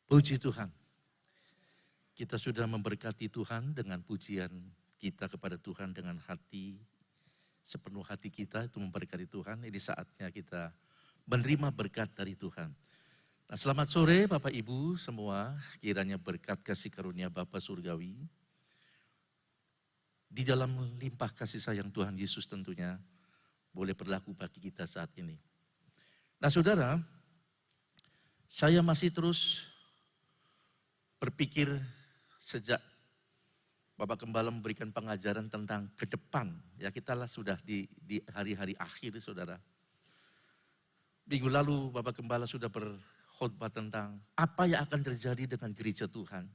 Puji Tuhan, kita sudah memberkati Tuhan dengan pujian kita kepada Tuhan dengan hati, sepenuh hati kita itu memberkati Tuhan. Ini saatnya kita menerima berkat dari Tuhan. Nah, selamat sore Bapak Ibu semua, kiranya berkat kasih karunia Bapa Surgawi, di dalam limpah kasih sayang Tuhan Yesus tentunya, boleh berlaku bagi kita saat ini. Nah saudara, saya masih terus berpikir sejak Bapak Gembala memberikan pengajaran tentang ke depan. Ya kita lah sudah di hari-hari akhir saudara. Minggu lalu Bapak Gembala sudah berkhotbah tentang apa yang akan terjadi dengan gereja Tuhan.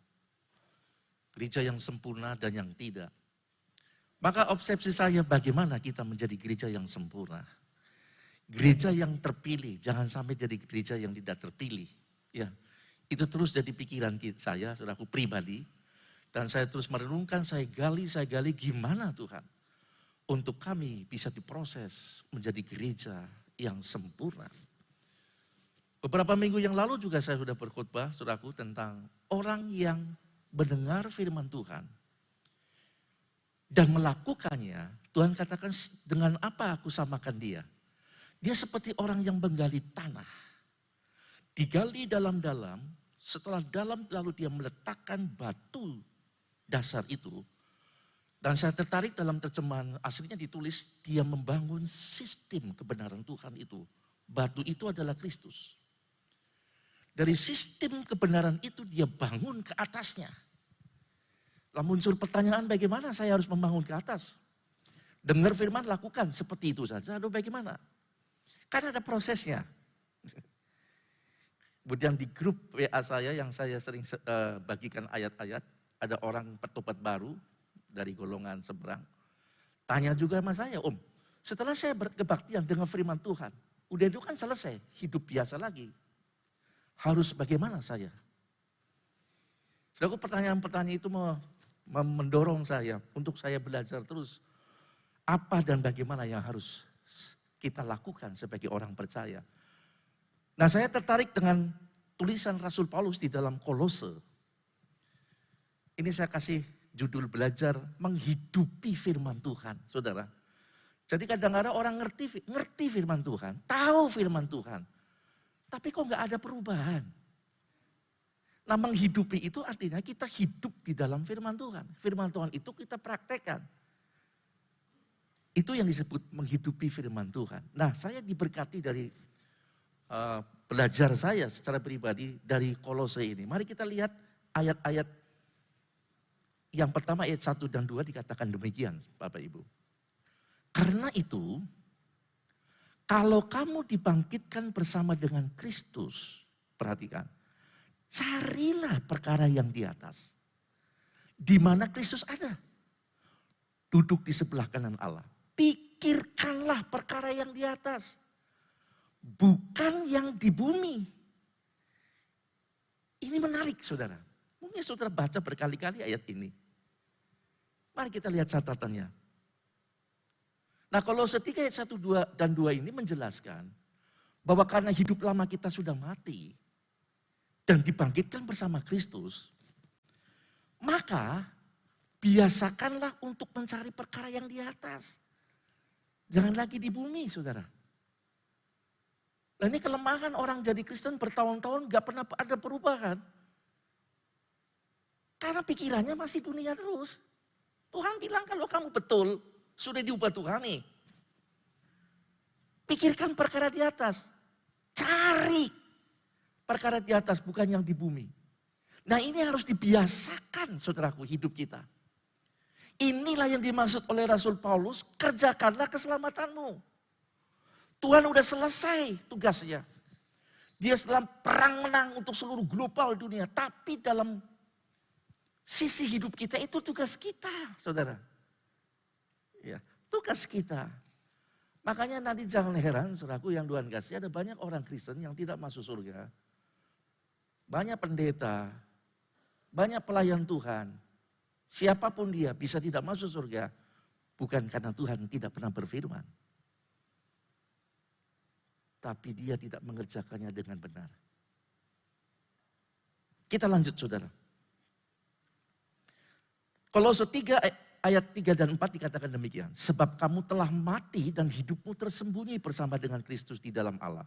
Gereja yang sempurna dan yang tidak. Maka obsesi saya bagaimana kita menjadi gereja yang sempurna. Gereja yang terpilih, jangan sampai jadi gereja yang tidak terpilih. Ya. Itu terus jadi pikiran saya, saudaraku pribadi. Dan saya terus merenungkan, saya gali gimana Tuhan. Untuk kami bisa diproses menjadi gereja yang sempurna. Beberapa minggu yang lalu juga saya sudah berkhotbah, saudaraku, tentang orang yang mendengar firman Tuhan. Dan melakukannya, Tuhan katakan dengan apa aku samakan dia. Dia seperti orang yang menggali tanah. Digali dalam-dalam, setelah dalam lalu dia meletakkan batu dasar itu. Dan saya tertarik dalam terjemahan aslinya ditulis dia membangun sistem kebenaran Tuhan itu. Batu itu adalah Kristus. Dari sistem kebenaran itu dia bangun ke atasnya. Lalu muncul pertanyaan bagaimana saya harus membangun ke atas. Dengar firman lakukan seperti itu saja, aduh bagaimana. Kan ada prosesnya. Kemudian di grup WA saya yang saya sering bagikan ayat-ayat, ada orang bertobat baru dari golongan seberang. Tanya juga sama saya, Om, setelah saya berkebaktian dengan firman Tuhan, udah itu kan selesai, hidup biasa lagi. Harus bagaimana saya? Saudaraku, pertanyaan-pertanyaan itu mendorong saya untuk saya belajar terus apa dan bagaimana yang harus kita lakukan sebagai orang percaya. Nah saya tertarik dengan tulisan Rasul Paulus di dalam Kolose. Ini saya kasih judul belajar menghidupi firman Tuhan, saudara. Jadi kadang-kadang orang ngerti firman Tuhan, tahu firman Tuhan. Tapi kok nggak ada perubahan. Nah menghidupi itu artinya kita hidup di dalam firman Tuhan. Firman Tuhan itu kita praktekkan. Itu yang disebut menghidupi firman Tuhan. Nah saya diberkati dari belajar saya secara pribadi dari Kolose ini. Mari kita lihat ayat-ayat yang pertama ayat 1 dan 2 dikatakan demikian Bapak Ibu. Karena itu kalau kamu dibangkitkan bersama dengan Kristus, perhatikan, carilah perkara yang di atas. Di mana Kristus ada. Duduk di sebelah kanan Allah. Pikirkanlah perkara yang di atas. Bukan yang di bumi. Ini menarik saudara. Mungkin saudara baca berkali-kali ayat ini. Mari kita lihat catatannya. Nah kalau ketika ayat 1 dan 2 ini menjelaskan bahwa karena hidup lama kita sudah mati dan dibangkitkan bersama Kristus, maka biasakanlah untuk mencari perkara yang di atas. Jangan lagi di bumi saudara. Nah ini kelemahan orang jadi Kristen bertahun-tahun gak pernah ada perubahan. Karena pikirannya masih dunia terus. Tuhan bilang kalau kamu betul, sudah diubah Tuhan nih. Pikirkan perkara di atas. Cari perkara di atas bukan yang di bumi. Nah ini harus dibiasakan saudaraku hidup kita. Inilah yang dimaksud oleh Rasul Paulus, kerjakanlah keselamatanmu. Tuhan udah selesai tugasnya. Dia setelah perang menang untuk seluruh global dunia. Tapi dalam sisi hidup kita itu tugas kita, saudara. Ya, tugas kita. Makanya nanti jangan heran, saudaraku yang Tuhan kasih, ada banyak orang Kristen yang tidak masuk surga. Banyak pendeta, banyak pelayan Tuhan. Siapapun dia bisa tidak masuk surga. Bukan karena Tuhan tidak pernah berfirman. Tapi dia tidak mengerjakannya dengan benar. Kita lanjut saudara. Kolose 3 ayat 3 dan 4 dikatakan demikian. Sebab kamu telah mati dan hidupmu tersembunyi bersama dengan Kristus di dalam Allah.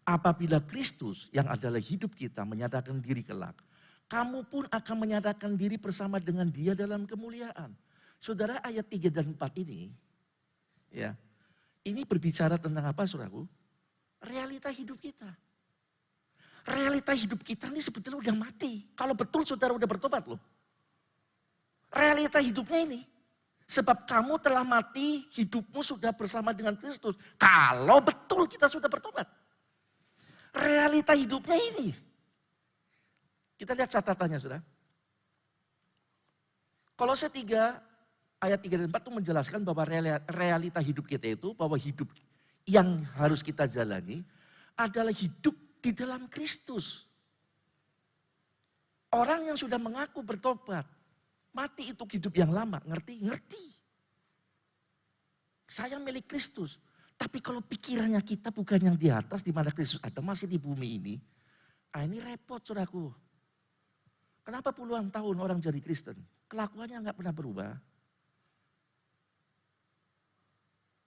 Apabila Kristus yang adalah hidup kita menyatakan diri kelak, kamu pun akan menyatakan diri bersama dengan Dia dalam kemuliaan. Saudara, ayat 3 dan 4 ini, ya, ini berbicara tentang apa saudaraku? Realita hidup kita. Realita hidup kita ini sebetulnya udah mati. Kalau betul saudara udah bertobat loh. Realita hidupnya ini. Sebab kamu telah mati, hidupmu sudah bersama dengan Kristus. Kalau betul kita sudah bertobat. Realita hidupnya ini. Kita lihat catatannya saudara. Kolose 3 ayat 3 dan 4 itu menjelaskan bahwa realita hidup kita itu, bahwa hidup yang harus kita jalani adalah hidup di dalam Kristus. Orang yang sudah mengaku bertobat, mati itu hidup yang lama, ngerti? Ngerti. Saya milik Kristus. Tapi kalau pikirannya kita bukan yang di atas, di mana Kristus ada, masih di bumi ini, ini repot saudaraku. Kenapa puluhan tahun orang jadi Kristen? Kelakuannya nggak pernah berubah.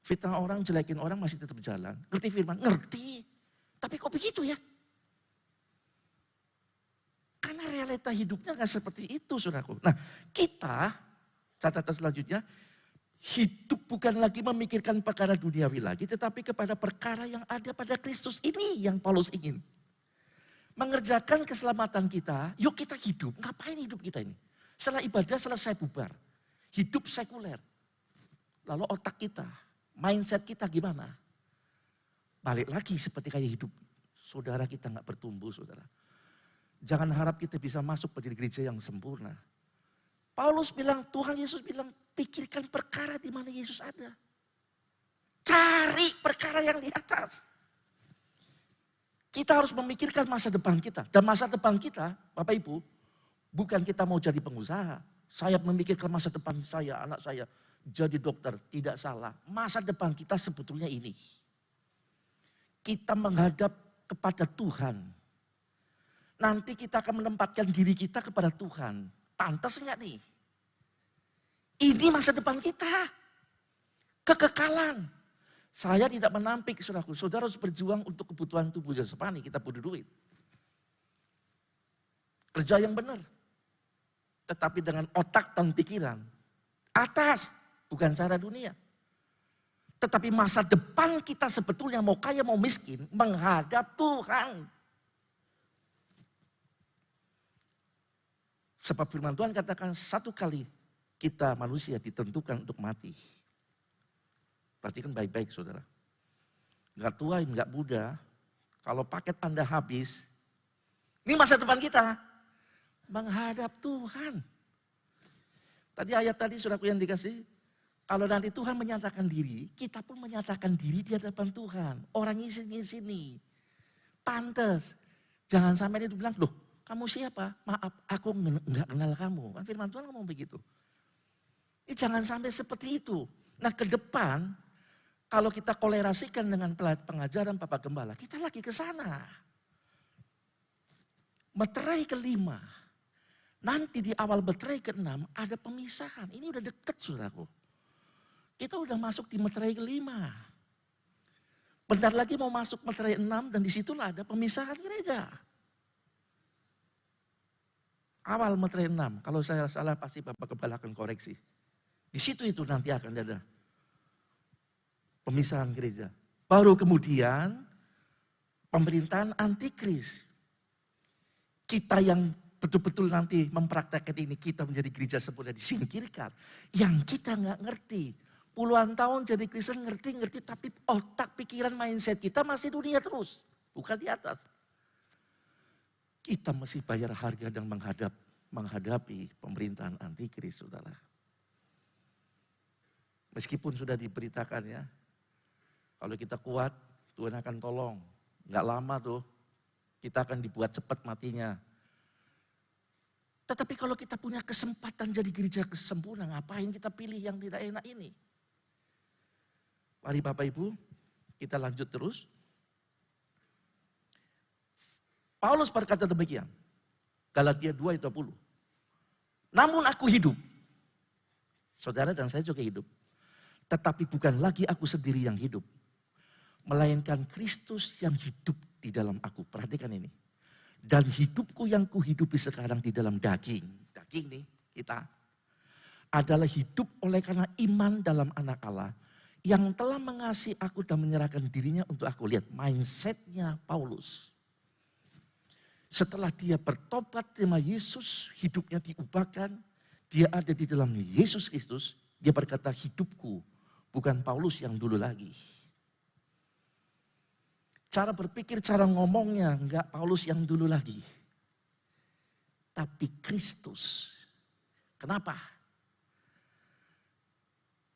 Fitnah orang, jelekin orang masih tetap jalan. Ngerti firman? Ngerti. Tapi kok begitu ya? Karena realita hidupnya nggak seperti itu saudaraku. Nah kita, catatan selanjutnya, hidup bukan lagi memikirkan perkara duniawi lagi, tetapi kepada perkara yang ada pada Kristus. Ini yang Paulus ingin. Mengerjakan keselamatan kita, yuk kita hidup. Ngapain hidup kita ini? Setelah ibadah selesai bubar. Hidup sekuler. Lalu otak kita, mindset kita gimana? Balik lagi seperti kayak hidup saudara kita nggak bertumbuh saudara. Jangan harap kita bisa masuk menjadi gereja yang sempurna. Paulus bilang, Tuhan Yesus bilang, pikirkan perkara di mana Yesus ada. Cari perkara yang di atas. Kita harus memikirkan masa depan kita. Dan masa depan kita, Bapak Ibu, bukan kita mau jadi pengusaha. Saya memikirkan masa depan saya, anak saya jadi dokter. Tidak salah. Masa depan kita sebetulnya ini. Kita menghadap kepada Tuhan. Nanti kita akan menempatkan diri kita kepada Tuhan. Pantas enggak nih? Ini masa depan kita. Kekekalan. Saya tidak menampik saudaraku. Saudara harus berjuang untuk kebutuhan tubuh jasmani. Kita butuh duit. Kerja yang benar. Tetapi dengan otak dan pikiran. Atas. Bukan cara dunia. Tetapi masa depan kita sebetulnya mau kaya mau miskin. Menghadap Tuhan. Sebab firman Tuhan katakan satu kali kita manusia ditentukan untuk mati. Perhatikan baik-baik saudara. Enggak tua, enggak muda. Kalau paket Anda habis, ini masa depan kita. Menghadap Tuhan. Tadi ayat tadi saudaraku yang dikasih. Kalau nanti Tuhan menyatakan diri, kita pun menyatakan diri di hadapan Tuhan. Orang sini. Pantes. Jangan sampai dia bilang, loh kamu siapa? Maaf, aku enggak kenal kamu. Kan firman Tuhan ngomong begitu. Jangan sampai seperti itu. Nah ke depan, kalau kita kolerasikan dengan pengajaran Bapak Gembala, kita lagi ke sana. Meterai ke-5. Nanti di awal meterai ke-6 ada pemisahan. Ini udah deket saudaraku. Kita udah masuk di meterai ke-5. Bentar lagi mau masuk meterai 6 dan disitulah ada pemisahan gereja. Awal meterai 6, kalau saya salah pasti Bapak Gembala akan koreksi. Di situ itu nanti akan ada pemisahan gereja. Baru kemudian pemerintahan antikris. Kita yang betul-betul nanti mempraktekkan ini, kita menjadi gereja sempurna disingkirkan. Yang kita nggak ngerti. Puluhan tahun jadi Kristen ngerti, tapi otak, pikiran, mindset kita masih dunia terus. Bukan di atas. Kita mesti bayar harga dan menghadapi pemerintahan antikris, saudara. Meskipun sudah diberitakan ya, kalau kita kuat, Tuhan akan tolong. Nggak lama tuh, kita akan dibuat cepat matinya. Tetapi kalau kita punya kesempatan jadi gereja sempurna, ngapain kita pilih yang tidak enak ini? Mari Bapak Ibu, kita lanjut terus. Paulus berkata demikian. Galatia 2:20. Namun aku hidup. Saudara dan saya juga hidup. Tetapi bukan lagi aku sendiri yang hidup. Melainkan Kristus yang hidup di dalam aku. Perhatikan ini. Dan hidupku yang kuhidupi sekarang di dalam daging. Daging nih kita. Adalah hidup oleh karena iman dalam anak Allah. Yang telah mengasihi aku dan menyerahkan dirinya untuk aku. Lihat mindsetnya Paulus. Setelah dia bertobat terima Yesus, hidupnya diubahkan. Dia ada di dalam Yesus Kristus. Dia berkata hidupku bukan Paulus yang dulu lagi. Cara berpikir, cara ngomongnya enggak Paulus yang dulu lagi. Tapi Kristus. Kenapa?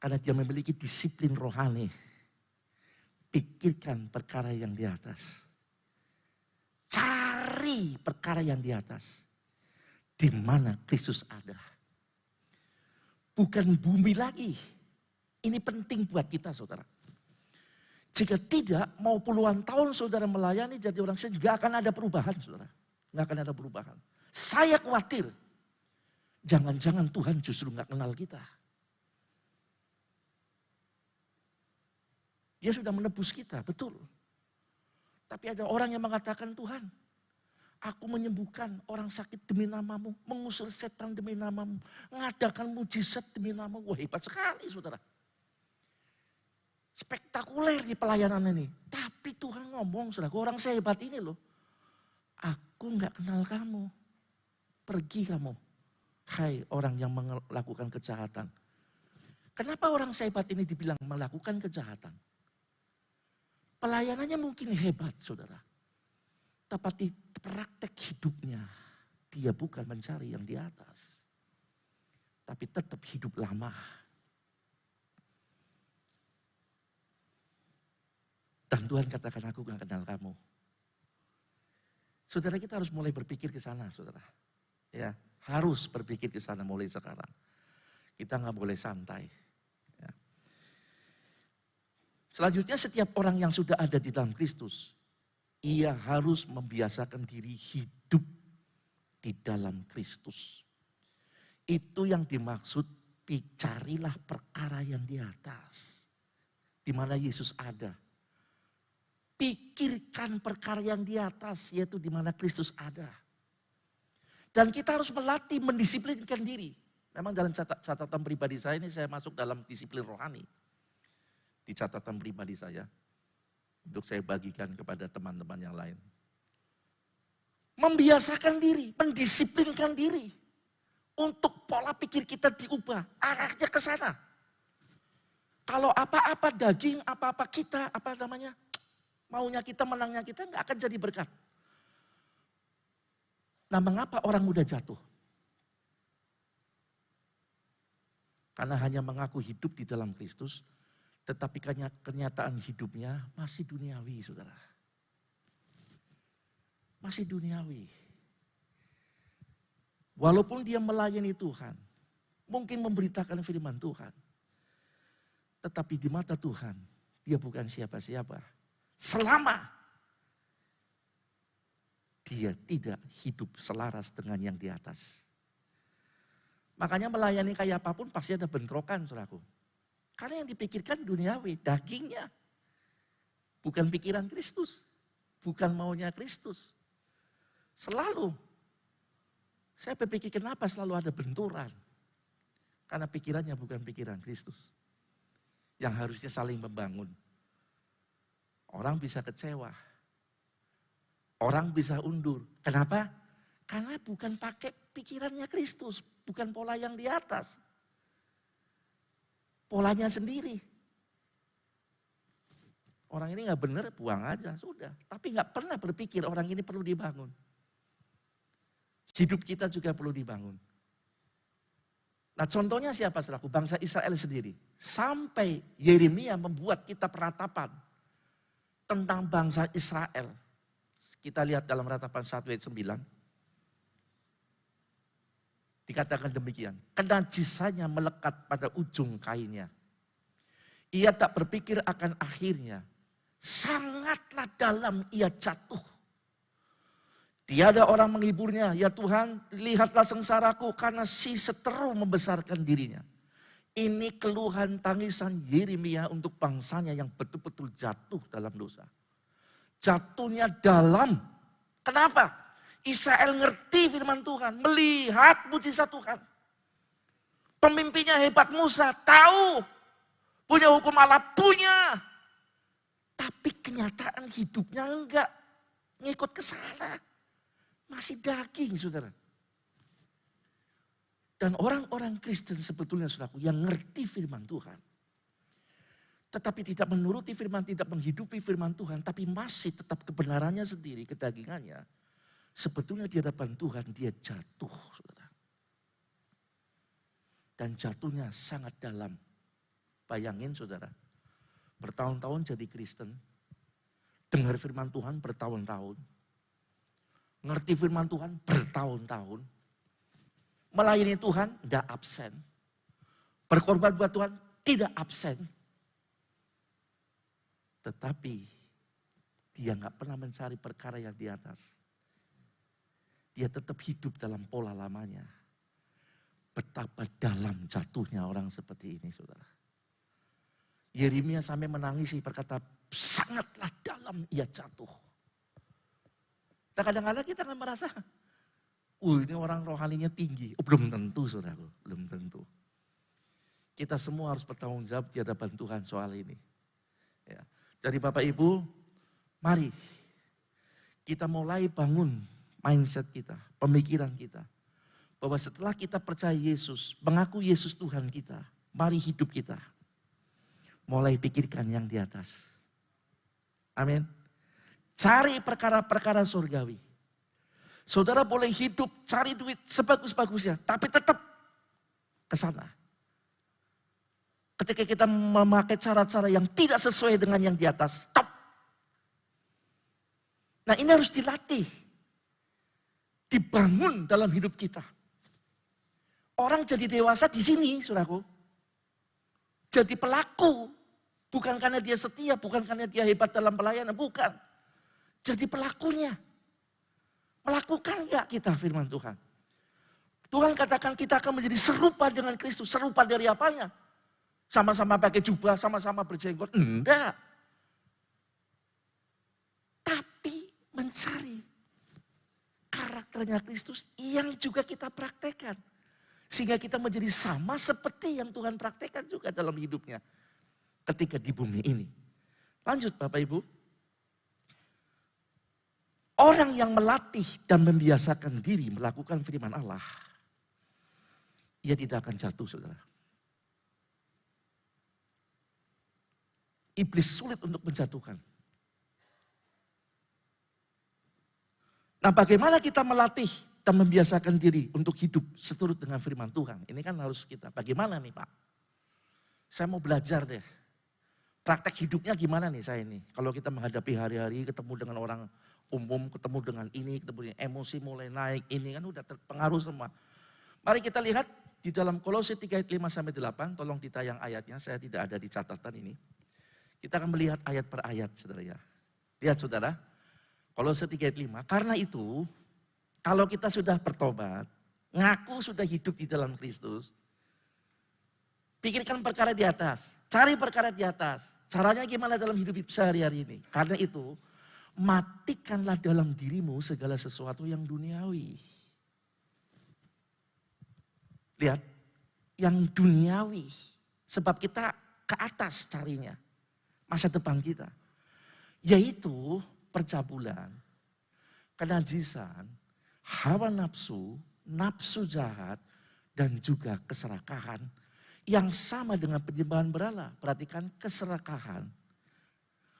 Karena dia memiliki disiplin rohani. Pikirkan perkara yang di atas. Cari perkara yang di atas. Di mana Kristus ada. Bukan bumi lagi. Ini penting buat kita saudara. Jika tidak, mau puluhan tahun saudara melayani jadi orang Kristen, gak akan ada perubahan saudara. Gak akan ada perubahan. Saya khawatir. Jangan-jangan Tuhan justru gak kenal kita. Dia sudah menebus kita, betul. Tapi ada orang yang mengatakan, Tuhan, aku menyembuhkan orang sakit demi namamu, mengusir setan demi namamu, mengadakan mujizat demi namamu. Wah hebat sekali saudara. Spektakuler di pelayanan ini. Tapi Tuhan ngomong, saudara, orang sehebat ini loh. Aku gak kenal kamu. Pergi kamu. Hai orang yang melakukan kejahatan. Kenapa orang sehebat ini dibilang melakukan kejahatan? Pelayanannya mungkin hebat, saudara. Tapi praktek hidupnya, dia bukan mencari yang di atas. Tapi tetap hidup lama. Dan Tuhan katakan aku gak kenal kamu. Saudara kita harus mulai berpikir ke sana, saudara. Ya, harus berpikir ke sana mulai sekarang. Kita gak boleh santai. Ya. Selanjutnya setiap orang yang sudah ada di dalam Kristus, ia harus membiasakan diri hidup di dalam Kristus. Itu yang dimaksud, carilah perkara yang di atas. Di mana Yesus ada. Pikirkan perkara yang di atas, yaitu di mana Kristus ada. Dan kita harus melatih, mendisiplinkan diri. Memang dalam catatan pribadi saya ini saya masuk dalam disiplin rohani. Di catatan pribadi saya. Untuk saya bagikan kepada teman-teman yang lain. Membiasakan diri, mendisiplinkan diri. Untuk pola pikir kita diubah, arahnya ke sana. Kalau apa-apa daging, apa-apa kita, maunya kita, menangnya kita nggak akan jadi berkat. Nah mengapa orang mudah jatuh? Karena hanya mengaku hidup di dalam Kristus, tetapi kenyataan hidupnya masih duniawi, saudara. Masih duniawi. Walaupun dia melayani Tuhan, mungkin memberitakan firman Tuhan, tetapi di mata Tuhan, dia bukan siapa-siapa. Selama dia tidak hidup selaras dengan yang di atas. Makanya melayani kayak apapun pasti ada bentrokan, saudaraku. Karena yang dipikirkan duniawi, dagingnya. Bukan pikiran Kristus. Bukan maunya Kristus. Selalu. Saya berpikir kenapa selalu ada benturan. Karena pikirannya bukan pikiran Kristus. Yang harusnya saling membangun. Orang bisa kecewa. Orang bisa undur. Kenapa? Karena bukan pakai pikirannya Kristus. Bukan pola yang di atas. Polanya sendiri. Orang ini gak benar, buang aja, sudah. Tapi gak pernah berpikir orang ini perlu dibangun. Hidup kita juga perlu dibangun. Nah contohnya siapa selaku bangsa Israel sendiri. Sampai Yeremia membuat kitab ratapan tentang bangsa Israel. Kita lihat dalam ratapan 1 ayat 9. Dikatakan demikian. Kenajisannya melekat pada ujung kainnya. Ia tak berpikir akan akhirnya. Sangatlah dalam ia jatuh. Tiada orang menghiburnya, ya Tuhan lihatlah sengsaraku karena si seteru membesarkan dirinya. Ini keluhan tangisan Yeremia untuk bangsanya yang betul-betul jatuh dalam dosa. Jatuhnya dalam. Kenapa? Israel ngerti firman Tuhan, melihat mujizat Tuhan. Pemimpinnya hebat Musa, tahu punya hukum Allah, punya. Tapi kenyataan hidupnya enggak ngikut ke sana. Masih daging, saudara. Dan orang-orang Kristen sebetulnya, saudaraku, yang ngerti firman Tuhan. Tetapi tidak menuruti firman, tidak menghidupi firman Tuhan. Tapi masih tetap kebenarannya sendiri, kedagingannya. Sebetulnya di hadapan Tuhan dia jatuh, saudara. Dan jatuhnya sangat dalam. Bayangin, saudara. Bertahun-tahun jadi Kristen. Dengar firman Tuhan bertahun-tahun. Ngerti firman Tuhan bertahun-tahun. Melayani Tuhan tidak absen. Berkorban buat Tuhan tidak absen. Tetapi dia nggak pernah mencari perkara yang di atas. Dia tetap hidup dalam pola lamanya. Betapa dalam jatuhnya orang seperti ini, saudara. Yeremia sampai menangisi berkata, sangatlah dalam ia jatuh. Nah kadang-kadang kita akan merasa, ini orang rohaninya tinggi. Belum tentu, saudaraku, belum tentu. Kita semua harus bertanggung jawab di hadapan Tuhan soal ini. Ya. Jadi Bapak Ibu, mari kita mulai bangun mindset kita, pemikiran kita. Bahwa setelah kita percaya Yesus, mengaku Yesus Tuhan kita, mari hidup kita. Mulai pikirkan yang di atas. Amin. Cari perkara-perkara surgawi. Saudara boleh hidup, cari duit sebagus-bagusnya, tapi tetap ke sana. Ketika kita memakai cara-cara yang tidak sesuai dengan yang di atas, stop. Nah ini harus dilatih. Dibangun dalam hidup kita. Orang jadi dewasa di sini, saudaraku. Jadi pelaku. Bukan karena dia setia, bukan karena dia hebat dalam pelayanan, bukan. Jadi pelakunya. Melakukan enggak kita firman Tuhan? Tuhan katakan kita akan menjadi serupa dengan Kristus. Serupa dari apanya? Sama-sama pakai jubah, sama-sama berjenggot. Enggak. Tapi mencari karakternya Kristus yang juga kita praktekkan. Sehingga kita menjadi sama seperti yang Tuhan praktekkan juga dalam hidupnya. Ketika di bumi ini. Lanjut Bapak Ibu. Orang yang melatih dan membiasakan diri melakukan firman Allah, ia tidak akan jatuh, saudara. Iblis sulit untuk menjatuhkan. Nah, bagaimana kita melatih dan membiasakan diri untuk hidup seturut dengan firman Tuhan? Ini kan harus kita. Bagaimana nih Pak? Saya mau belajar deh. Praktek hidupnya gimana nih saya ini? Kalau kita menghadapi hari-hari, ketemu dengan orang umum, ketemu dengan ini, ketemu dengan emosi mulai naik, ini kan udah terpengaruh semua. Mari kita lihat di dalam Kolose 3 ayat 5-8, tolong ditayang ayatnya, saya tidak ada di catatan ini. Kita akan melihat ayat per ayat, saudara ya. Lihat saudara, Kolose 3 ayat 5, karena itu, kalau kita sudah bertobat, ngaku sudah hidup di dalam Kristus, pikirkan perkara di atas, cari perkara di atas. Caranya gimana dalam hidup sehari-hari ini? Karena itu, matikanlah dalam dirimu segala sesuatu yang duniawi. Lihat, yang duniawi. Sebab kita ke atas carinya. Masa depan kita. Yaitu percabulan, kenajisan, hawa nafsu, nafsu jahat, dan juga keserakahan. Yang sama dengan penyembahan berhala. Perhatikan keserakahan.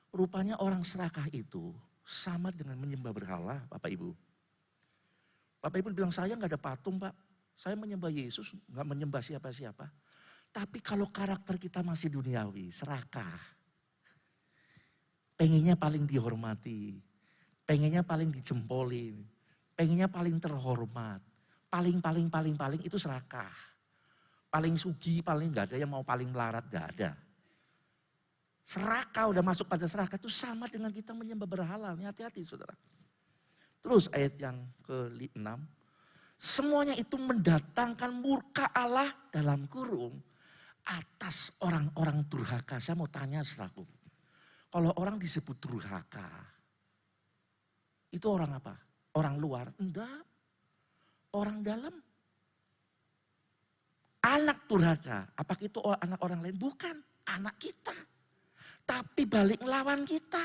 Rupanya orang serakah itu sama dengan menyembah berhala, Bapak Ibu. Bapak Ibu bilang, saya nggak ada patung Pak. Saya menyembah Yesus, nggak menyembah siapa-siapa. Tapi kalau karakter kita masih duniawi, serakah. Pengennya paling dihormati. Pengennya paling dijempolin. Pengennya paling terhormat. Paling itu serakah. Paling sugi, paling nggak ada yang mau paling melarat, nggak ada. Serakah, udah masuk pada serakah itu sama dengan kita menyembah berhala. Hati-hati saudara. Terus ayat yang ke-6. Semuanya itu mendatangkan murka Allah dalam kurung atas orang-orang durhaka. Saya mau tanya saudaraku. Kalau orang disebut durhaka, itu orang apa? Orang luar? Enggak. Orang dalam. Anak durhaka, apakah itu anak orang lain? Bukan, anak kita. Tapi balik melawan kita.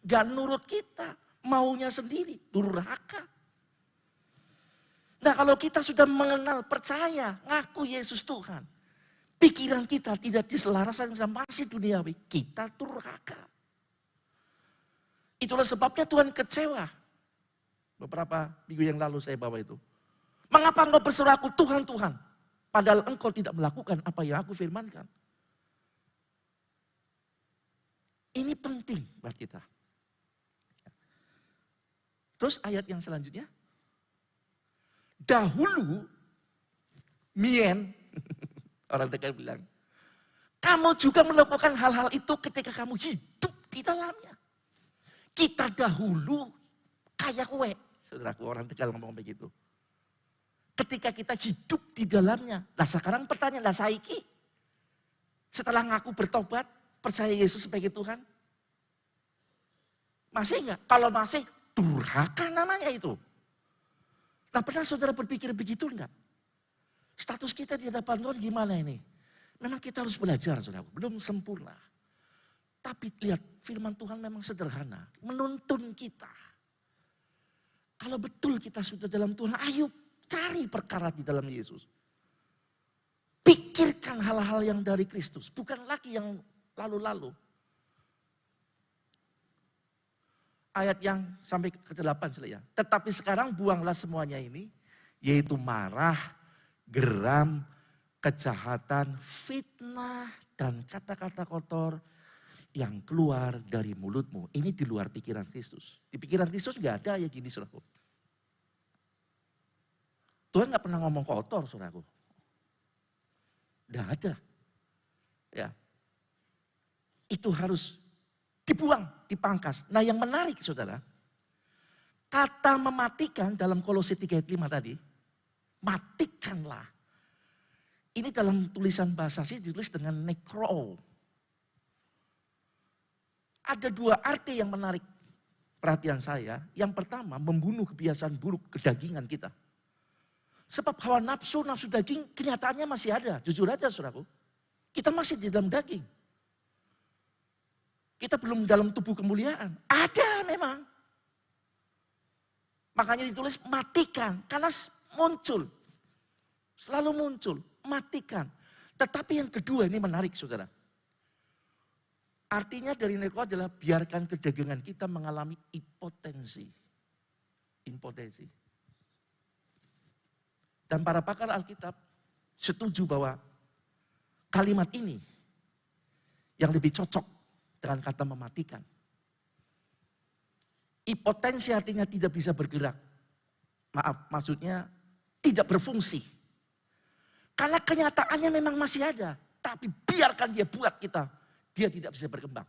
Gak nurut kita, maunya sendiri, durhaka. Nah kalau kita sudah mengenal, percaya, ngaku Yesus Tuhan. Pikiran kita tidak diselarasan sama masih duniawi, kita durhaka. Itulah sebabnya Tuhan kecewa. Beberapa minggu yang lalu saya bawa itu. Mengapa engkau berseru aku Tuhan, Tuhan? Padahal engkau tidak melakukan apa yang aku firmankan. Ini penting buat kita. Terus ayat yang selanjutnya. Dahulu, mien, orang Tegal bilang, kamu juga melakukan hal-hal itu ketika kamu hidup di dalamnya. Kita dahulu kayak kue. Saudaraku, orang Tegal ngomong begitu. Ketika kita hidup di dalamnya. Nah sekarang pertanyaan, lah saiki. Setelah ngaku bertobat, percaya Yesus sebagai Tuhan. Masih enggak? Kalau masih, durhaka namanya itu. Nah pernah saudara berpikir begitu enggak? Status kita di hadapan Tuhan gimana ini? Memang kita harus belajar saudara, belum sempurna. Tapi lihat firman Tuhan memang sederhana, menuntun kita. Kalau betul kita sudah dalam Tuhan, ayo cari perkara di dalam Yesus. Pikirkan hal-hal yang dari Kristus, bukan lagi yang lalu-lalu. Ayat yang sampai ke-8 ya. Tetapi sekarang buanglah semuanya ini, yaitu marah, geram, kejahatan, fitnah, dan kata-kata kotor yang keluar dari mulutmu. Ini di luar pikiran Kristus. Di pikiran Kristus gak ada ya gini saudaraku. Tuhan gak pernah ngomong kotor saudaraku. Gak ada. Ya. Itu harus dibuang, dipangkas. Nah yang menarik saudara, kata mematikan dalam Kolose 3 ayat 5 tadi, matikanlah. Ini dalam tulisan bahasa sih ditulis dengan nekro. Ada dua arti yang menarik perhatian saya. Yang pertama, membunuh kebiasaan buruk kedagingan kita. Sebab hawa nafsu daging kenyataannya masih ada. Jujur aja saudaraku. Kita masih di dalam daging. Kita belum dalam tubuh kemuliaan. Ada memang. Makanya ditulis matikan. Karena muncul. Selalu muncul. Matikan. Tetapi yang kedua ini menarik saudara. Artinya dari neko adalah biarkan kedagingan kita mengalami impotensi. Impotensi. Dan para pakar Alkitab setuju bahwa kalimat ini yang lebih cocok dengan kata mematikan. Impotensi artinya tidak bisa bergerak. Maaf, maksudnya tidak berfungsi. Karena kenyataannya memang masih ada. Tapi biarkan dia buat kita. Dia tidak bisa berkembang.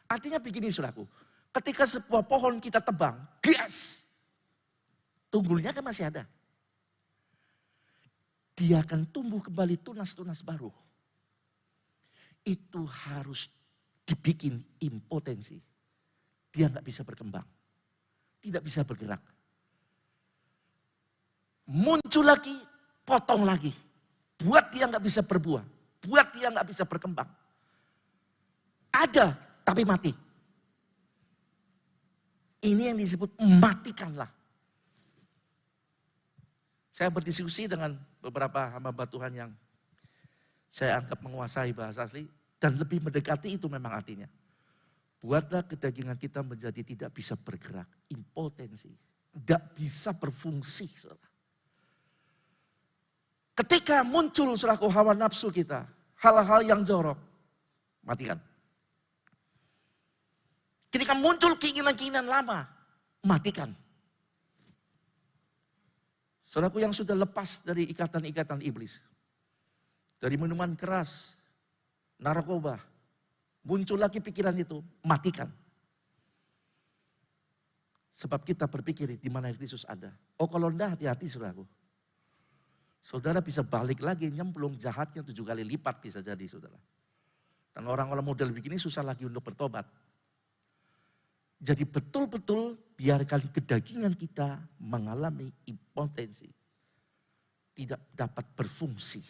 Artinya begini saudaraku. Ketika sebuah pohon kita tebang. Gas. Tunggulnya kan masih ada. Dia akan tumbuh kembali tunas-tunas baru. Itu harus dibikin impotensi. Dia nggak bisa berkembang. Tidak bisa bergerak. Muncul lagi, potong lagi. Buat dia nggak bisa berbuah. Buat dia nggak bisa berkembang. Ada, tapi mati. Ini yang disebut matikanlah. Saya berdiskusi dengan beberapa hamba Tuhan yang saya anggap menguasai bahasa asli. Dan lebih mendekati itu memang artinya. Buatlah kedagingan kita menjadi tidak bisa bergerak. Impotensi. Tidak bisa berfungsi. Saudara. Ketika muncul saudaraku hawa nafsu kita. Hal-hal yang jorok. Matikan. Ketika muncul keinginan-keinginan lama. Matikan. Saudaraku yang sudah lepas dari ikatan-ikatan iblis. Dari minuman keras. Narkoba. Muncul lagi pikiran itu. Matikan. Sebab kita berpikir di mana Kristus ada. Oh kalau enggak hati-hati saudaraku. Saudara bisa balik lagi nyemplung jahatnya 7 kali lipat bisa jadi saudara. Dan orang-orang model begini susah lagi untuk bertobat. Jadi betul-betul biarkan kedagingan kita mengalami impotensi. Tidak dapat berfungsi.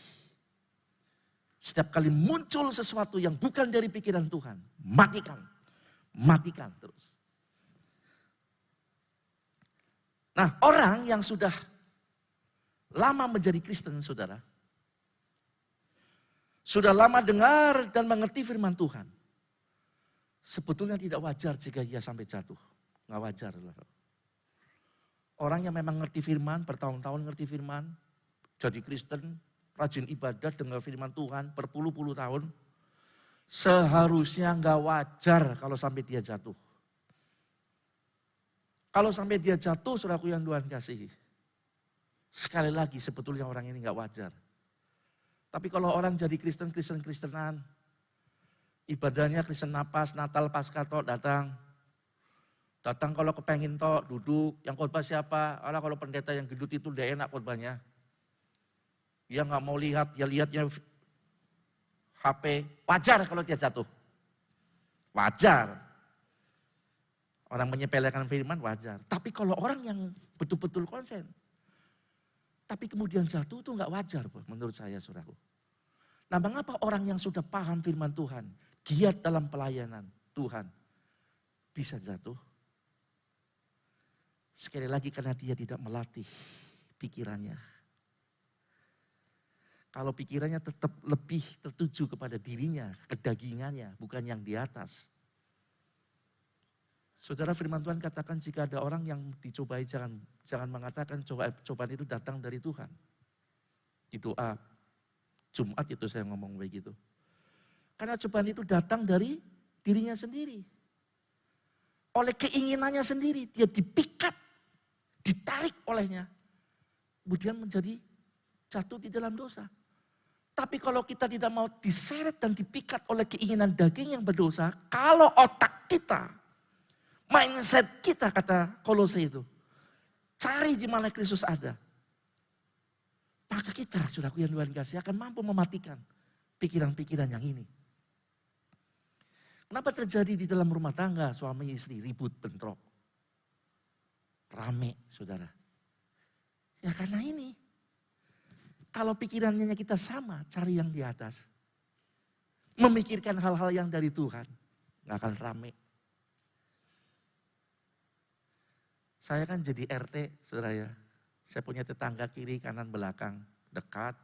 Setiap kali muncul sesuatu yang bukan dari pikiran Tuhan, matikan. Matikan terus. Nah, orang yang sudah lama menjadi Kristen, saudara, sudah lama dengar dan mengerti firman Tuhan, sebetulnya tidak wajar jika ia sampai jatuh. Nggak wajar. Orang yang memang ngerti firman, bertahun-tahun ngerti firman, jadi Kristen, rajin ibadah, dengar firman Tuhan berpuluh-puluh tahun, seharusnya nggak wajar kalau sampai dia jatuh. Kalau sampai dia jatuh, saudaraku yang Tuhan kasihi, sekali lagi sebetulnya orang ini nggak wajar. Tapi kalau orang jadi Kristenan, ibadahnya Kristen napas, Natal, Paskah tok datang. Datang kalau kepengin tok, duduk. Yang khotbah siapa? Alah kalau pendeta yang gendut itu udah enak khotbahnya. Dia nggak mau lihat, dia lihatnya HP. Wajar kalau dia jatuh. Wajar. Orang menyepelekan firman wajar. Tapi kalau orang yang betul-betul konsen, tapi kemudian jatuh itu nggak wajar menurut saya saudaraku. Nah mengapa orang yang sudah paham firman Tuhan, giat dalam pelayanan Tuhan, bisa jatuh? Sekali lagi karena dia tidak melatih pikirannya. Kalau pikirannya tetap lebih tertuju kepada dirinya, kedagingannya, bukan yang di atas. Saudara firman Tuhan katakan jika ada orang yang dicobai jangan mengatakan cobaan itu datang dari Tuhan. Itu Jumat itu saya ngomong begitu. Karena cobaan itu datang dari dirinya sendiri. Oleh keinginannya sendiri dia dipikat, ditarik olehnya. Kemudian menjadi jatuh di dalam dosa. Tapi kalau kita tidak mau diseret dan dipikat oleh keinginan daging yang berdosa, kalau otak kita, mindset kita kata Kolose itu, cari di mana Kristus ada. Maka kita, saudaraku yang Tuhan kasih, akan mampu mematikan pikiran-pikiran yang ini. Kenapa terjadi di dalam rumah tangga suami istri ribut bentrok? Rame saudara. Ya karena ini. Kalau pikirannya kita sama, cari yang di atas. Memikirkan hal-hal yang dari Tuhan, gak akan rame. Saya kan jadi RT, saudara ya. Saya punya tetangga kiri, kanan, belakang, dekat.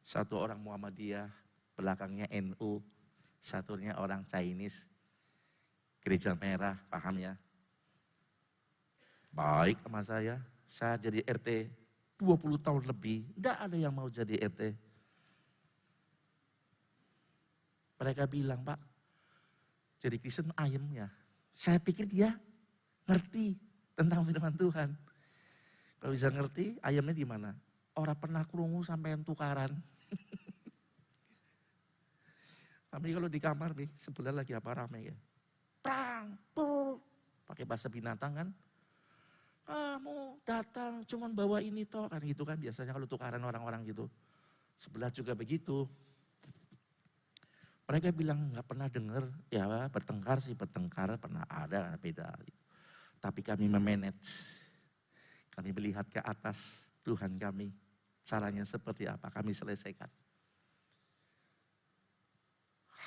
Satu orang Muhammadiyah, belakangnya NU, satunya orang Chinese, gereja merah, paham ya. Baik sama saya jadi RT 20 tahun lebih, tidak ada yang mau jadi RT. Mereka bilang, Pak, jadi Kristen ayem ya. Saya pikir dia ngerti tentang firman Tuhan. Kalau bisa ngerti, ayamnya di mana? Orang pernah krungu sampai yang tukaran. Kami kalau di kamar nih, sebelah lagi apa rame ya. Prang, puk, pakai bahasa binatang kan. Kamu datang cuman bawa ini toh, kan gitu kan biasanya kalau tukaran orang-orang gitu. Sebelah juga begitu. Mereka bilang nggak pernah dengar, ya bertengkar sih bertengkar pernah ada beda. Tapi kami memanage, kami melihat ke atas Tuhan kami, caranya seperti apa kami selesaikan.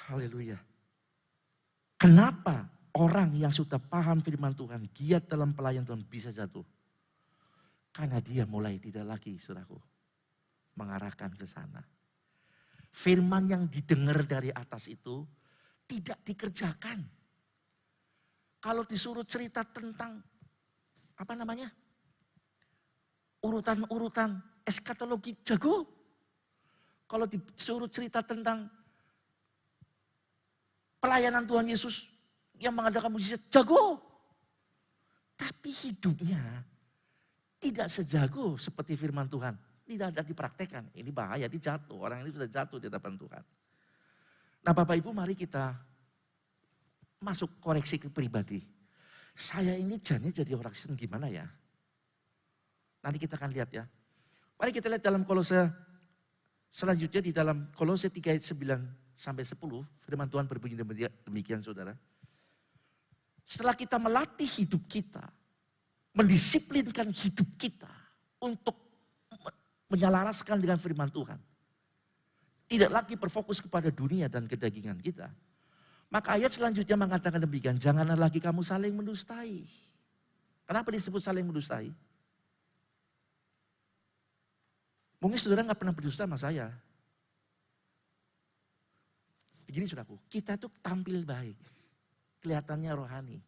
Haleluya. Kenapa orang yang sudah paham firman Tuhan, giat dalam pelayanan Tuhan bisa jatuh? Karena dia mulai tidak lagi, saudaraku, mengarahkan ke sana. Firman yang didengar dari atas itu tidak dikerjakan. Kalau disuruh cerita tentang, urutan-urutan eskatologi, jago. Kalau disuruh cerita tentang pelayanan Tuhan Yesus yang mengadakan mujizat, jago. Tapi hidupnya tidak sejago seperti firman Tuhan. Tidak ada dipraktekkan. Ini bahaya, dia jatuh. Orang ini sudah jatuh di hadapan Tuhan. Nah Bapak Ibu, mari kita masuk koreksi ke pribadi. Saya ini jadi orang Kristen gimana ya? Nanti kita akan lihat ya. Mari kita lihat dalam Kolose selanjutnya di dalam Kolose 3 ayat 9 sampai 10. Firman Tuhan berbunyi demikian saudara. Setelah kita melatih hidup kita, mendisiplinkan hidup kita untuk menyelaraskan dengan firman Tuhan. Tidak lagi berfokus kepada dunia dan kedagingan kita. Maka ayat selanjutnya mengatakan demikian, janganlah lagi kamu saling mendustai. Kenapa disebut saling mendustai? Mungkin saudara gak pernah berdusta sama saya. Begini saudaraku, kita tuh tampil baik. Kelihatannya rohani.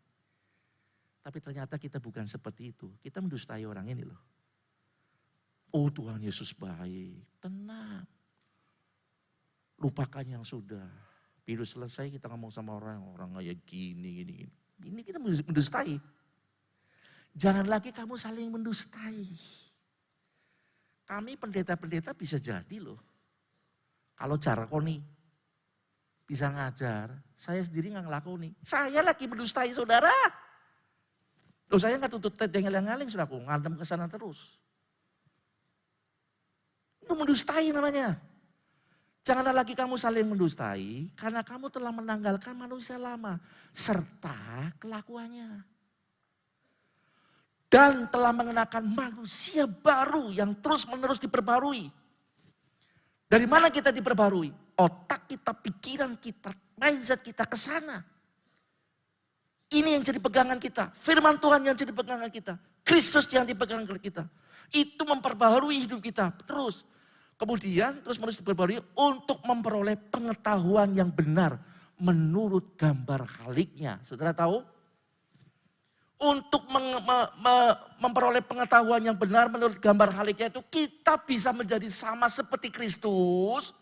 Tapi ternyata kita bukan seperti itu. Kita mendustai orang ini loh. Oh Tuhan Yesus baik, tenang. Lupakan yang sudah. Virus selesai kita ngomong sama orang kayak gini. Ini kita mendustai. Jangan lagi kamu saling mendustai. Kami pendeta-pendeta bisa jadi loh. Kalau Jarkoni bisa ngajar, saya sendiri gak ngelakoni. Saya lagi mendustai saudara. Loh saya gak tutup tengeling-ngeling saudaraku, ngadem ke sana terus. Itu mendustai namanya. Janganlah lagi kamu saling mendustai, karena kamu telah menanggalkan manusia lama, serta kelakuannya. Dan telah mengenakan manusia baru yang terus menerus diperbarui. Dari mana kita diperbarui? Otak kita, pikiran kita, mindset kita ke sana. Ini yang jadi pegangan kita. Firman Tuhan yang jadi pegangan kita. Kristus yang dipegang kita. Itu memperbaharui hidup kita terus. Kemudian terus menerus diperbarui untuk memperoleh pengetahuan yang benar. Menurut gambar haliknya. Saudara tahu? Untuk memperoleh pengetahuan yang benar menurut gambar haliknya itu kita bisa menjadi sama seperti Kristus.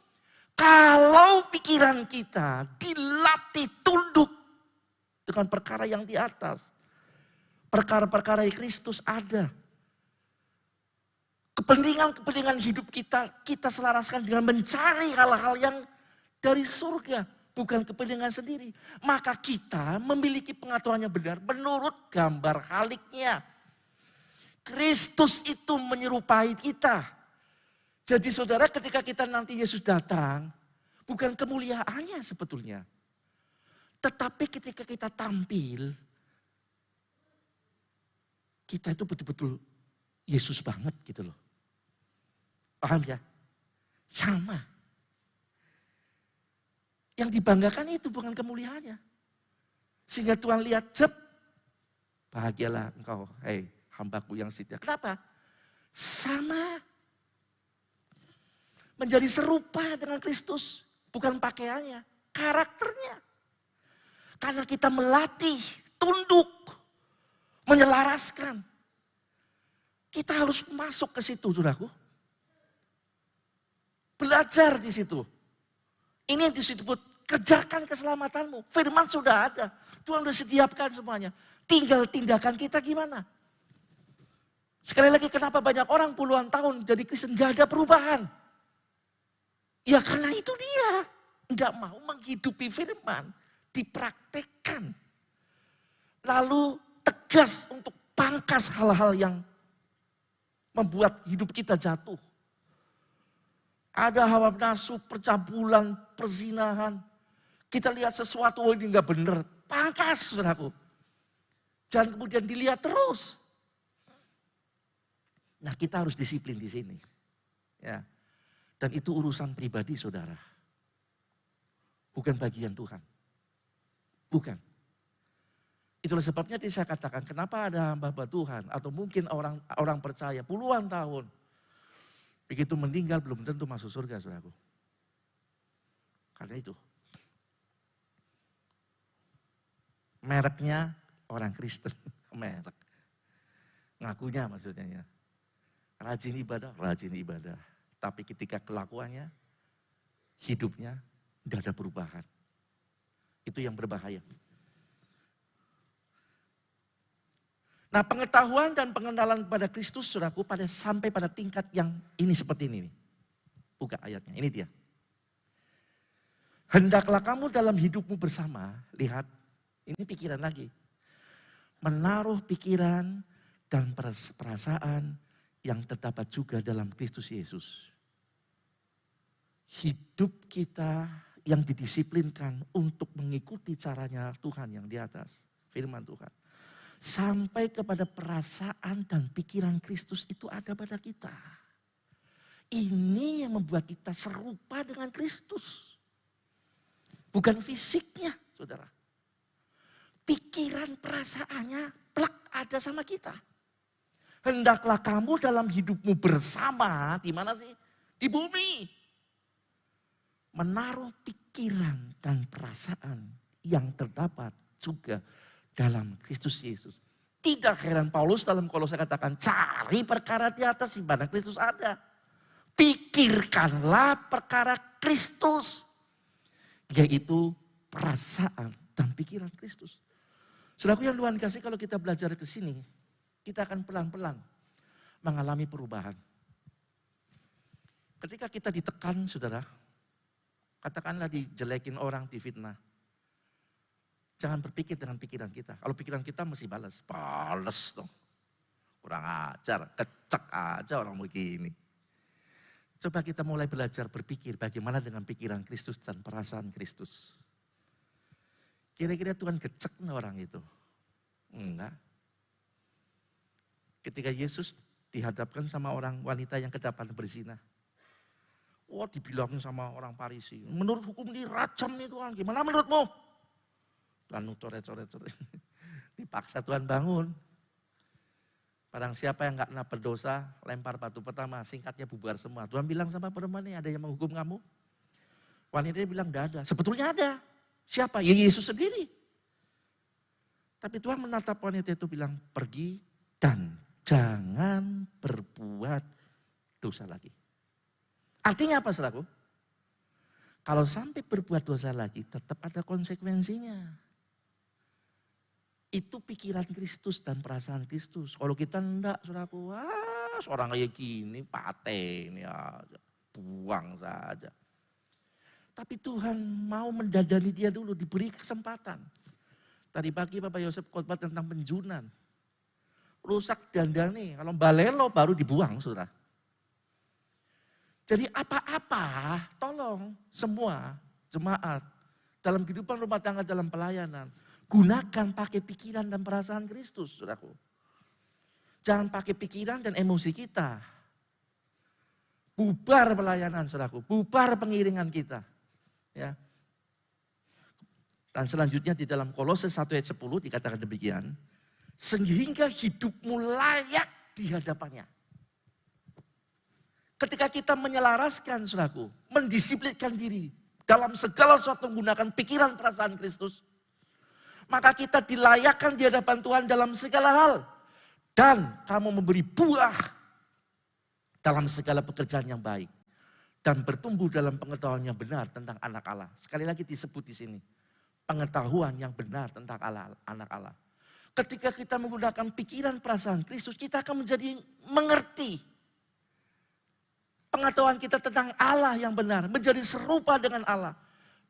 Kalau pikiran kita dilatih tunduk dengan perkara yang di atas. Perkara-perkara yang Kristus ada. Kepentingan-kepentingan hidup kita selaraskan dengan mencari hal-hal yang dari surga. Bukan kepentingan sendiri. Maka kita memiliki pengetahuan yang benar menurut gambar haliknya. Kristus itu menyerupai kita. Jadi saudara ketika kita nanti Yesus datang, bukan kemuliaannya sebetulnya. Tetapi ketika kita tampil, kita itu betul-betul Yesus banget gitu loh. Paham ya? Sama. Yang dibanggakan itu bukan kemuliaannya. Sehingga Tuhan lihat, bahagialah engkau, hei hambaku yang setia. Kenapa? Sama. Menjadi serupa dengan Kristus. Bukan pakaiannya, karakternya. Karena kita melatih, tunduk, menyelaraskan. Kita harus masuk ke situ, saudaraku. Belajar di situ. Ini yang disebut kerjakan keselamatanmu. Firman sudah ada. Tuhan sudah sediakan semuanya. Tinggal tindakan kita gimana. Sekali lagi kenapa banyak orang puluhan tahun jadi Kristen gak ada perubahan. Ya karena itu dia. Gak mau menghidupi firman. Dipraktekkan. Lalu tegas untuk pangkas hal-hal yang membuat hidup kita jatuh. Ada hawa nafsu, percabulan, perzinahan. Kita lihat sesuatu, oh ini gak benar. Pangkas, saudaraku. Jangan kemudian dilihat terus. Nah kita harus disiplin di sini. Ya. Dan itu urusan pribadi saudara. Bukan bagian Tuhan. Bukan. Itulah sebabnya tadi saya katakan, kenapa ada hamba Tuhan. Atau mungkin orang percaya puluhan tahun. Begitu meninggal belum tentu masuk surga, saudaraku. Karena itu. Mereknya orang Kristen. Merek. Ngakunya maksudnya ya. Rajin ibadah. Tapi ketika kelakuannya, hidupnya, tidak ada perubahan. Itu yang berbahaya. Nah pengetahuan dan pengenalan kepada Kristus saudaraku sampai pada tingkat yang ini seperti ini. Buka ayatnya, ini dia. Hendaklah kamu dalam hidupmu bersama, lihat, ini pikiran lagi. menaruh pikiran dan perasaan yang terdapat juga dalam Kristus Yesus. Hidup kita yang didisiplinkan untuk mengikuti caranya Tuhan yang di atas, firman Tuhan. Sampai kepada perasaan dan pikiran Kristus itu ada pada kita. Ini yang membuat kita serupa dengan Kristus. Bukan fisiknya, saudara. Pikiran perasaannya plek ada sama kita. Hendaklah kamu dalam hidupmu bersama, di mana sih? Di bumi. Menaruh pikiran dan perasaan yang terdapat juga dalam Kristus Yesus. Tidak heran Paulus dalam Kolose katakan, cari perkara di atas di mana Kristus ada. Pikirkanlah perkara Kristus. Yaitu perasaan dan pikiran Kristus. Saudaraku yang Tuhan kasih, kalau kita belajar ke sini, kita akan pelan-pelan mengalami perubahan. Ketika kita ditekan, saudara, katakanlah dijelekin orang, difitnah. Jangan berpikir dengan pikiran kita. Kalau pikiran kita mesti balas dong. Kurang ajar, kecek aja orang begini. Coba kita mulai belajar berpikir bagaimana dengan pikiran Kristus dan perasaan Kristus. Kira-kira Tuhan gecek orang itu? Enggak. Ketika Yesus dihadapkan sama orang wanita yang kedapatan berzina. Wah, dibilangin sama orang Farisi. Menurut hukum ini rajam nih Tuhan, gimana menurutmu? Tuhan coret-coret. Dipaksa Tuhan bangun. Barang siapa yang gak pernah berdosa, lempar batu pertama, singkatnya bubar semua. Tuhan bilang sama perempuan ini, ada yang menghukum kamu? Wanita bilang, tidak ada. Sebetulnya ada. Siapa? Ya Yesus sendiri. Tapi Tuhan menatap wanita itu bilang, pergi dan jangan berbuat dosa lagi. Artinya apa, saudaraku? Kalau sampai berbuat dosa lagi, tetap ada konsekuensinya. Itu pikiran Kristus dan perasaan Kristus. Kalau kita enggak, saudaraku, wah seorang kayak gini, paten ya, buang saja. Tapi Tuhan mau mendadani dia dulu, diberi kesempatan. Tadi pagi Bapak Yosef khotbah tentang penjunan. Rusak dandani, kalau balelo baru dibuang, saudara. Jadi apa-apa, tolong semua jemaat dalam kehidupan rumah tangga, dalam pelayanan, gunakan pakai pikiran dan perasaan Kristus, saudaraku. Jangan pakai pikiran dan emosi kita. Bubar pelayanan, saudaraku. Bubar pengiringan kita. Ya. Dan selanjutnya di dalam Kolose 1 ayat 10 dikatakan demikian. Sehingga hidupmu layak di hadapannya. Ketika kita menyelaraskan, saudaraku, mendisiplinkan diri dalam segala sesuatu menggunakan pikiran perasaan Kristus, maka kita dilayakkan di hadapan Tuhan dalam segala hal. Dan kamu memberi buah dalam segala pekerjaan yang baik. Dan bertumbuh dalam pengetahuan yang benar tentang anak Allah. Sekali lagi disebut di sini. Pengetahuan yang benar tentang Allah, anak Allah. Ketika kita menggunakan pikiran perasaan Kristus, kita akan menjadi mengerti. Pengetahuan kita tentang Allah yang benar. Menjadi serupa dengan Allah.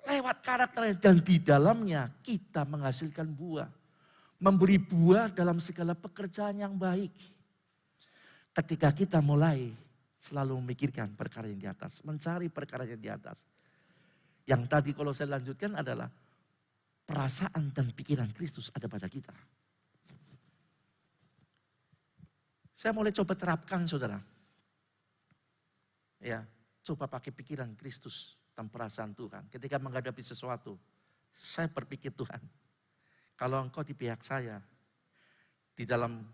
Lewat karakternya dan di dalamnya kita menghasilkan buah. Memberi buah dalam segala pekerjaan yang baik. Ketika kita mulai selalu memikirkan perkara yang di atas. Mencari perkara yang di atas. Yang tadi kalau saya lanjutkan adalah perasaan dan pikiran Kristus ada pada kita. Saya mulai coba terapkan, saudara. Ya, coba pakai pikiran Kristus dan perasaan Tuhan. Ketika menghadapi sesuatu, saya berpikir Tuhan, kalau engkau di pihak saya, di dalam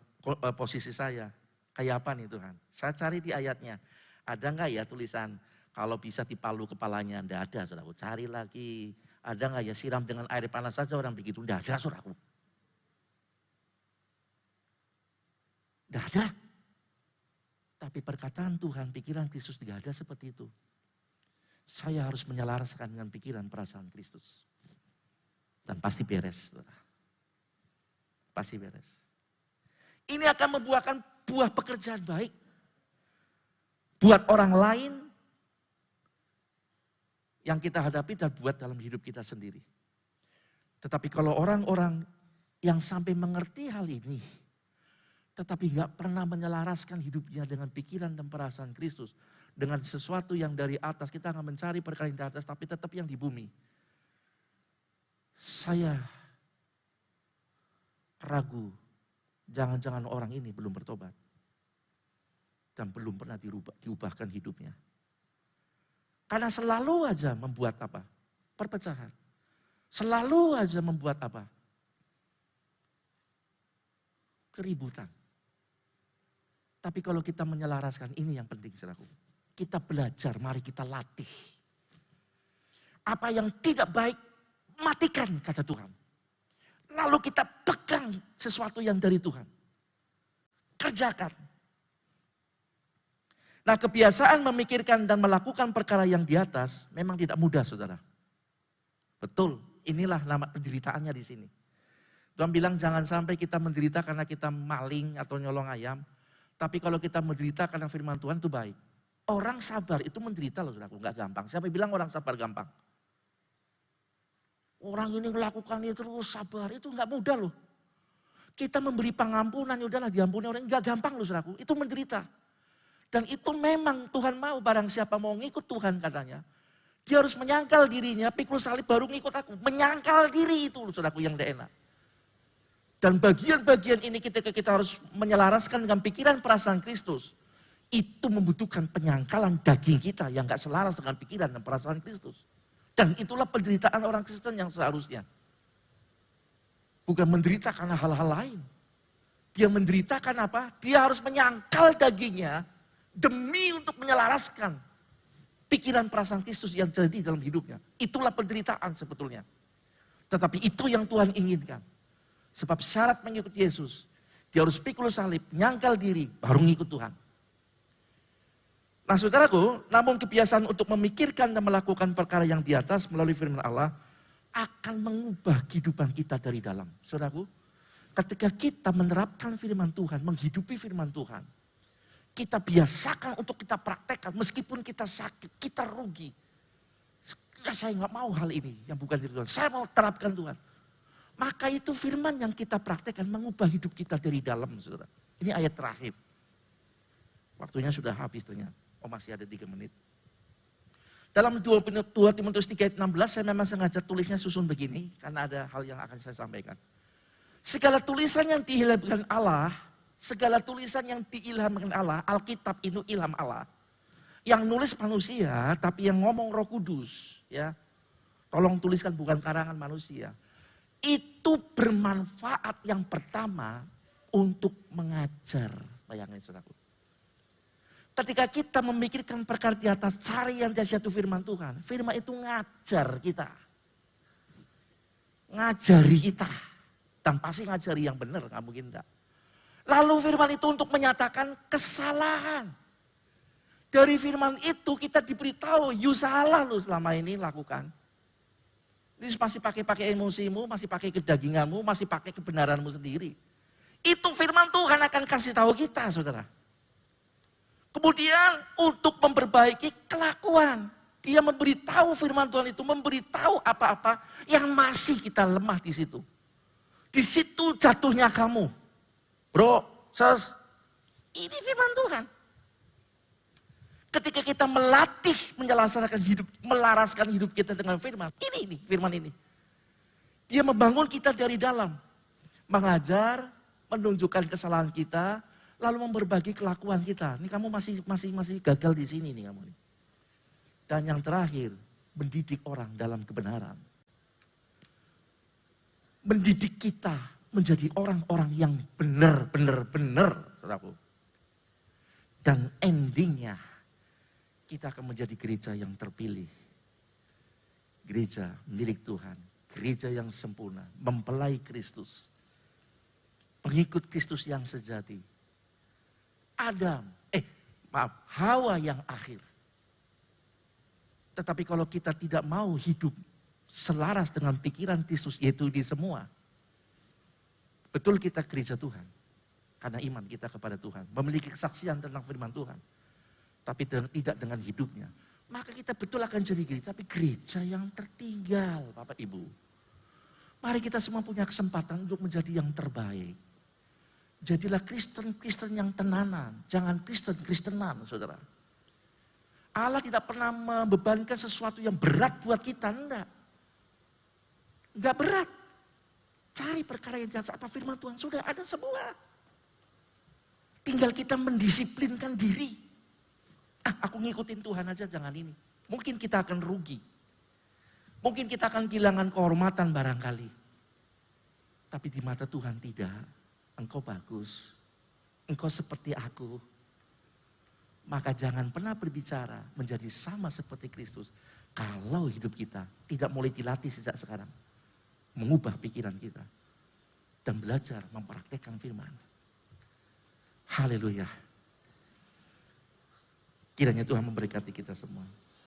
posisi saya, kayak apa nih Tuhan? Saya cari di ayatnya, ada enggak ya tulisan, kalau bisa dipalu kepalanya? Enggak ada, saudaraku. Cari lagi, ada enggak ya siram dengan air panas saja orang begitu? Enggak ada, saudaraku. Enggak ada. Tapi perkataan Tuhan, pikiran Kristus tidak ada seperti itu. Saya harus menyelaraskan dengan pikiran perasaan Kristus. Dan pasti beres. Pasti beres. Ini akan membuahkan buah pekerjaan baik. Buat orang lain yang kita hadapi dan buat dalam hidup kita sendiri. Tetapi kalau orang-orang yang sampai mengerti hal ini, tetapi gak pernah menyelaraskan hidupnya dengan pikiran dan perasaan Kristus. Dengan sesuatu yang dari atas, kita akan mencari perkara yang di atas, tapi tetap yang di bumi. Saya ragu, jangan-jangan orang ini belum bertobat. Dan belum pernah diubahkan hidupnya. Karena selalu aja membuat apa? Perpecahan. Selalu aja membuat apa? Keributan. Tapi kalau kita menyelaraskan, ini yang penting saudaraku. Kita belajar, mari kita latih. Apa yang tidak baik, matikan kata Tuhan. Lalu kita pegang sesuatu yang dari Tuhan. Kerjakan. Nah, kebiasaan memikirkan dan melakukan perkara yang di atas memang tidak mudah, saudara. Betul, inilah nama penderitaannya di sini. Tuhan bilang jangan sampai kita menderita karena kita maling atau nyolong ayam. Tapi kalau kita menderita karena firman Tuhan itu baik. Orang sabar itu menderita loh, saudaraku, nggak gampang. Siapa bilang orang sabar gampang? Orang ini melakukan itu terus sabar, itu nggak mudah loh. Kita memberi pengampunan, udahlah diampuni orang, nggak gampang loh saudaraku, itu menderita. Dan itu memang Tuhan mau, barang siapa mau ngikut Tuhan katanya. Dia harus menyangkal dirinya, pikul salib baru ngikut aku. Menyangkal diri itu loh saudaraku yang tidak enak. Dan bagian-bagian ini kita harus menyelaraskan dengan pikiran perasaan Kristus. Itu membutuhkan penyangkalan daging kita yang gak selaras dengan pikiran dan perasaan Kristus. Dan itulah penderitaan orang Kristen yang seharusnya. Bukan menderita karena hal-hal lain. Dia menderita karena apa? Dia harus menyangkal dagingnya demi untuk menyelaraskan pikiran perasaan Kristus yang terjadi dalam hidupnya. Itulah penderitaan sebetulnya. Tetapi itu yang Tuhan inginkan. Sebab syarat mengikuti Yesus, dia harus pikul salib, nyangkal diri, baru ngikut Tuhan. Nah saudaraku, namun kebiasaan untuk memikirkan dan melakukan perkara yang di atas melalui firman Allah akan mengubah kehidupan kita dari dalam. Saudaraku, ketika kita menerapkan firman Tuhan, menghidupi firman Tuhan, kita biasakan untuk kita praktekkan meskipun kita sakit, kita rugi. Saya nggak mau hal ini yang bukan dari Tuhan, saya mau terapkan Tuhan. Maka itu firman yang kita praktekkan mengubah hidup kita dari dalam, saudara. Ini ayat terakhir. Waktunya sudah habis ternyata. Oh masih ada 3 menit. Dalam 2 Timotius 3 ayat 16 saya memang sengaja tulisnya susun begini. Karena ada hal yang akan saya sampaikan. Segala tulisan yang diilhamkan Allah. Segala tulisan yang diilhamkan Allah. Alkitab itu ilham Allah. Yang nulis manusia tapi yang ngomong Roh Kudus. Ya, tolong tuliskan bukan karangan manusia. Itu bermanfaat yang pertama untuk mengajar. Bayangin saudaraku. Ketika kita memikirkan perkara di atas, cari yang dahsyat itu firman Tuhan. Firman itu ngajar kita. Ngajari kita. Dan pasti ngajari yang benar, nggak mungkin enggak. Lalu firman itu untuk menyatakan kesalahan. Dari firman itu kita diberitahu, you salah lu selama ini lakukan. Ini masih pakai emosimu, masih pakai kedaginganmu, masih pakai kebenaranmu sendiri. Itu firman Tuhan akan kasih tahu kita, saudara. Kemudian untuk memperbaiki kelakuan. Dia memberitahu firman Tuhan itu, memberitahu apa-apa yang masih kita lemah di situ. Di situ jatuhnya kamu. Bro, sis, ini firman Tuhan. Ketika kita melatih, melaraskan hidup kita dengan firman. Ini firman ini. Dia membangun kita dari dalam. Mengajar, menunjukkan kesalahan kita, lalu memberbagi kelakuan kita. Ini kamu masih gagal di sini nih kamu. Dan yang terakhir, mendidik orang dalam kebenaran. Mendidik kita menjadi orang-orang yang benar, saudaraku. Dan endingnya, kita akan menjadi gereja yang terpilih. Gereja milik Tuhan. Gereja yang sempurna. Mempelai Kristus. Pengikut Kristus yang sejati. Hawa yang akhir. Tetapi kalau kita tidak mau hidup selaras dengan pikiran Kristus, yaitu di semua. Betul kita gereja Tuhan. Karena iman kita kepada Tuhan. Memiliki kesaksian tentang firman Tuhan. Tapi tidak dengan hidupnya. Maka kita betul akan jadi gereja, tapi gereja yang tertinggal, Bapak Ibu. Mari kita semua punya kesempatan untuk menjadi yang terbaik. Jadilah Kristen-Kristen yang tenanan, jangan Kristen-Kristenan, saudara. Allah tidak pernah membebankan sesuatu yang berat buat kita, enggak. Enggak berat. Cari perkara yang jahat, apa firman Tuhan, sudah ada semua. Tinggal kita mendisiplinkan diri. Aku ngikutin Tuhan aja, jangan ini. Mungkin kita akan rugi. Mungkin kita akan kehilangan kehormatan barangkali. Tapi di mata Tuhan tidak. Engkau bagus, engkau seperti aku. Maka jangan pernah berbicara menjadi sama seperti Kristus. Kalau hidup kita tidak mulai dilatih sejak sekarang. Mengubah pikiran kita. Dan belajar mempraktekkan firman. Haleluya. Kiranya Tuhan memberkati kita semua.